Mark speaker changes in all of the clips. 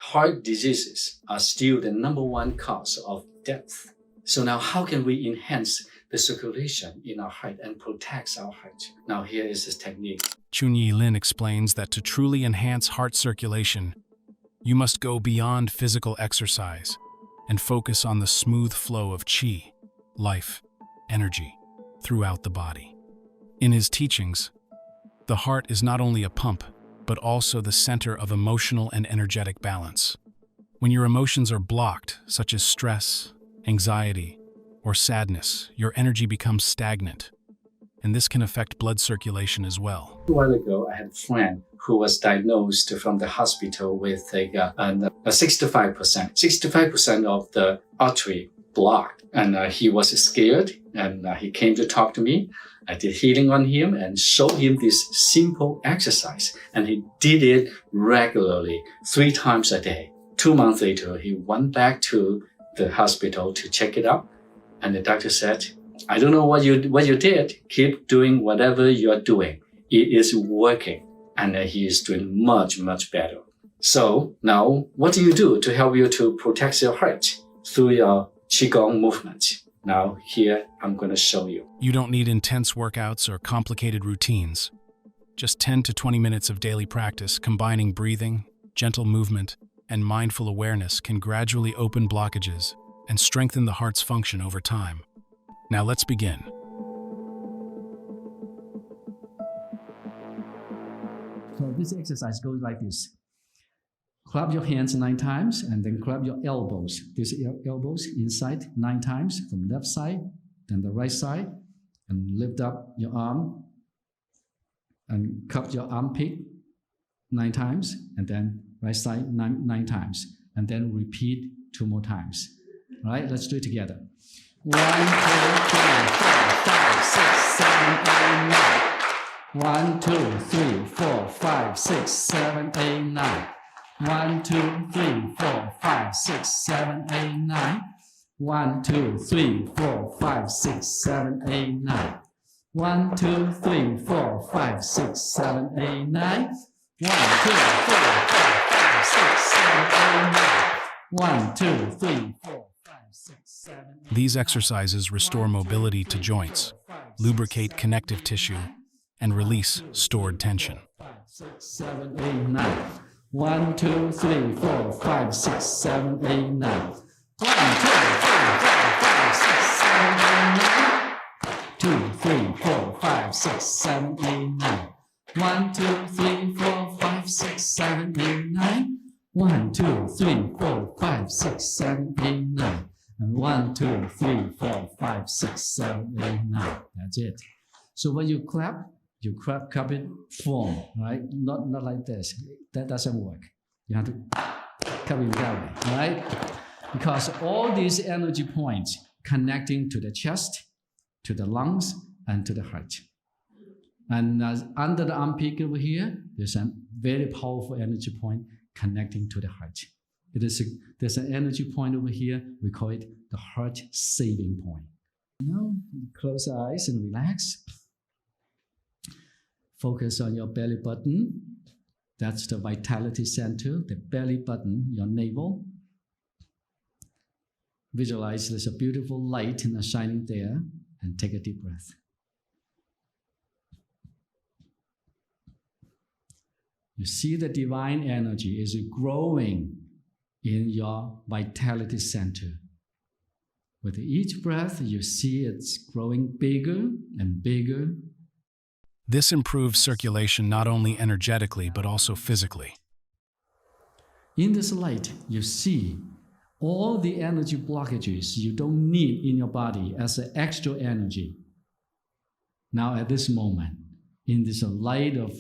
Speaker 1: heart diseases are still the number one cause of death. So now how can we enhance the circulation in our heart and protect our heart? Now here is this technique.
Speaker 2: Chunyi Lin explains that to truly enhance heart circulation, you must go beyond physical exercise and focus on the smooth flow of qi, life, energy, throughout the body. In his teachings, the heart is not only a pump, but also the center of emotional and energetic balance. When your emotions are blocked, such as stress, anxiety, or sadness, your energy becomes stagnant, and this can affect blood circulation as well.
Speaker 1: A while ago, I had a friend who was diagnosed from the hospital with a 65% of the artery blocked, and he was scared, and he came to talk to me. I did healing on him and showed him this simple exercise, and he did it regularly 3 times a day. 2 months later, he went back to the hospital to check it out, and the doctor said, I don't know what you did. Keep doing whatever you are doing. It is working, and he is doing much, much better. So now, what do you do to help you to protect your heart through your Qigong movement? Now here, I'm going to show you.
Speaker 2: You don't need intense workouts or complicated routines. Just 10 to 20 minutes of daily practice combining breathing, gentle movement, and mindful awareness can gradually open blockages and strengthen the heart's function over time. Now let's begin.
Speaker 3: So this exercise goes like this. Clap your hands 9 times and then clap your elbows. These elbows inside 9 times from left side, then the right side, and lift up your arm and cup your armpit 9 times, and then right side 9 times, and then repeat 2 more times. All right, let's do it together. 1, 2, 3, 4, 5, 6, 7, 8, 9. 1, 2, 3, 4, 5, 6, 7, 8, 9. 1, 2, 3, 4, 5, 6, 7, 8, 9. 1, 2, 3, 4, 5, 6, 7, 8, 9. 1, 2, 3, 4, 5, 6, 7, 8, 9. 1, 2, 3, 4, 5, 6, 7, 8, 9. 1, 2, 3, 4, 5, 6, 7, 8.
Speaker 2: These exercises restore mobility to joints, lubricate connective tissue, and release stored tension.
Speaker 3: 5, 6, 7, 8, 9. 1, 2, 3, 4, 5, 6, 7, 8, 9. 1, 2, 3, 4, 5, 6, 7, 8, 9. 2, 3, 4, 5, 6, 7, 8, 9. 1, 2, 3, 4, 5, 6, 7, 8, 9. 1, 2, 3, 4, 5, 6, 7, 8, 9. And 1, 2, 3, 4, 5, 6, 7, 8, 9. That's it. So when you clap it form, right? Not like this. That doesn't work. You have to clap it that way, right? Because all these energy points connecting to the chest, to the lungs, and to the heart. And under the armpit over here, there's a very powerful energy point connecting to the heart. There's an energy point over here. We call it the heart saving point. Now, close your eyes and relax. Focus on your belly button. That's the vitality center, the belly button, your navel. Visualize there's a beautiful light shining there, and take a deep breath. You see the divine energy is growing in your vitality center. With each breath, you see it's growing bigger and bigger.
Speaker 2: This improves circulation not only energetically, but also physically.
Speaker 3: In this light, you see all the energy blockages you don't need in your body as an extra energy. Now at this moment, in this light of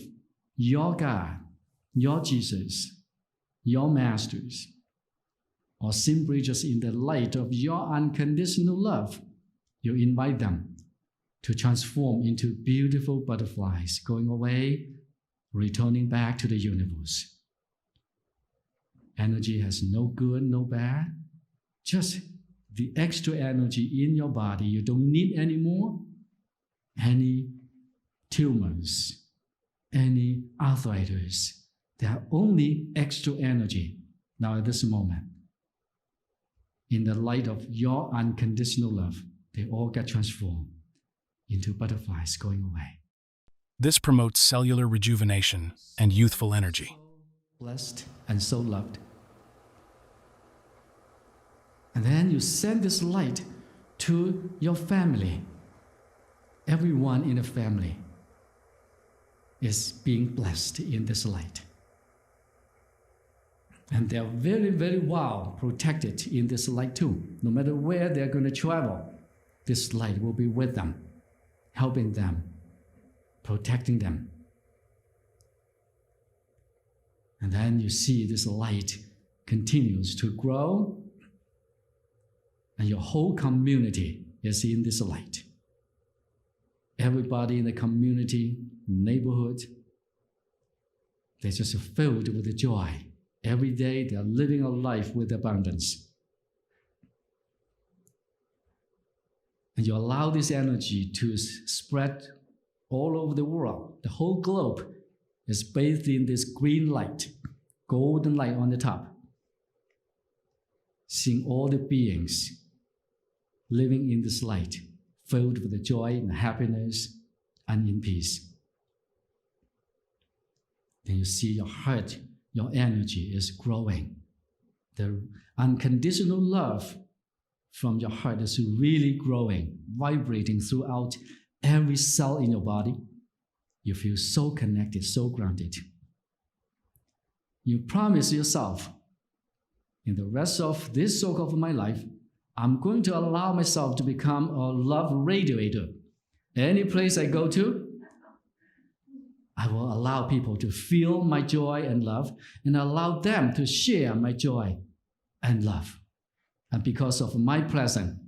Speaker 3: your God, your Jesus, your masters, or simply just in the light of your unconditional love, you invite them to transform into beautiful butterflies, going away, returning back to the universe. Energy has no good, no bad, just the extra energy in your body. You don't need anymore any tumors, any arthritis. They are only extra energy Now at this moment, in the light of your unconditional love, they all get transformed into butterflies going away.
Speaker 2: This promotes cellular rejuvenation and youthful energy.
Speaker 3: Blessed and so loved. And then you send this light to your family. Everyone in the family is being blessed in this light. And they're very, very well protected in this light too. No matter where they're going to travel, this light will be with them, helping them, protecting them. And then you see this light continues to grow, and your whole community is in this light. Everybody in the community, neighborhood, they're just filled with joy. Every day they're living a life with abundance. And you allow this energy to spread all over the world. The whole globe is bathed in this green light, golden light on the top. Seeing all the beings living in this light, filled with the joy and happiness and in peace. Then you see your heart, your energy is growing. The unconditional love from your heart is really growing, vibrating throughout every cell in your body. You feel so connected, so grounded. You promise yourself, in the rest of this so-called my life, I'm going to allow myself to become a love radiator. Any place I go to, I will allow people to feel my joy and love and allow them to share my joy and love. And because of my presence,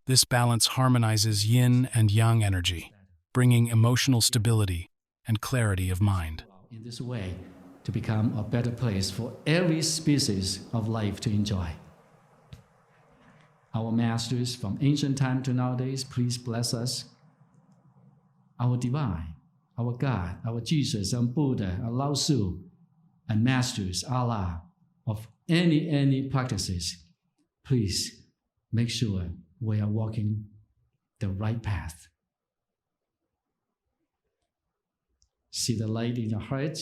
Speaker 2: This balance harmonizes yin and yang energy, bringing emotional stability and clarity of mind.
Speaker 3: in this way, to become a better place for every species of life to enjoy. Our masters from ancient time to nowadays, please bless us. Our divine, our God, our Jesus, and Buddha, our Lao Tzu, and masters, Allah, of any practices, please make sure we are walking the right path. See the light in your heart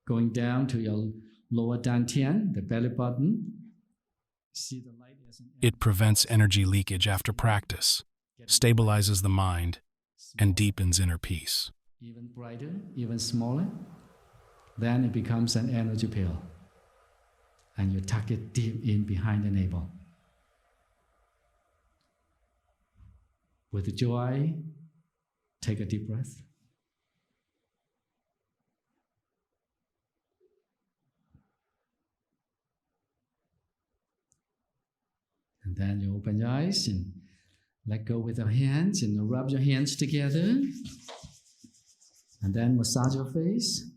Speaker 3: going down to your lower dantian, the belly button. See the light as an
Speaker 2: It prevents energy leakage after practice, stabilizes the mind, and deepens inner peace.
Speaker 3: even brighter, even smaller. Then it becomes an energy pill. And you tuck it deep in behind the navel. With joy, take a deep breath. And then you open your eyes and let go with your hands and rub your hands together. And then massage your face.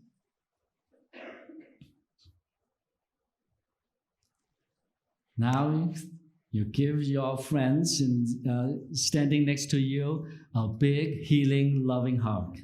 Speaker 3: Now you give your friends standing next to you a big, healing, loving hug.